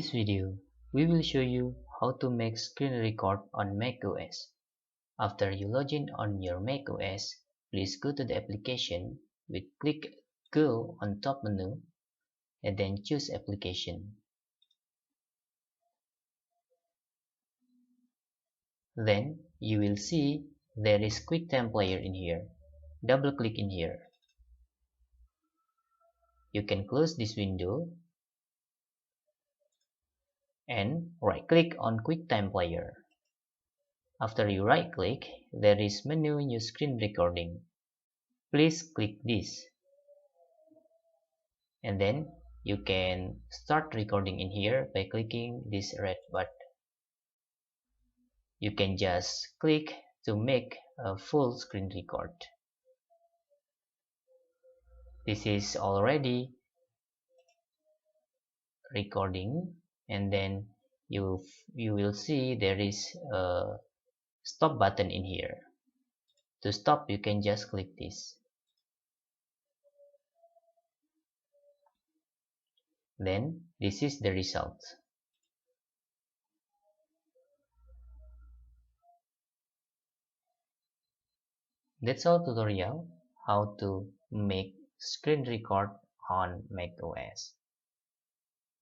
this video, we will show you how to make screen record on macOS. After you log in on your macOS, please go to the application with click Go on top menu and then choose application. Then you will see there is QuickTime Player in here. Double click in here. You can close this window and right click on QuickTime Player. After you right click, there is menu New Screen Recording. Please click this. And then you can start recording in here by clicking this red button. You can just click to make a full screen record. This is already recording, and then you will see there is a stop button in here. To stop, you can just click this. Then this is the result. That's all tutorial how to make screen record on macOS.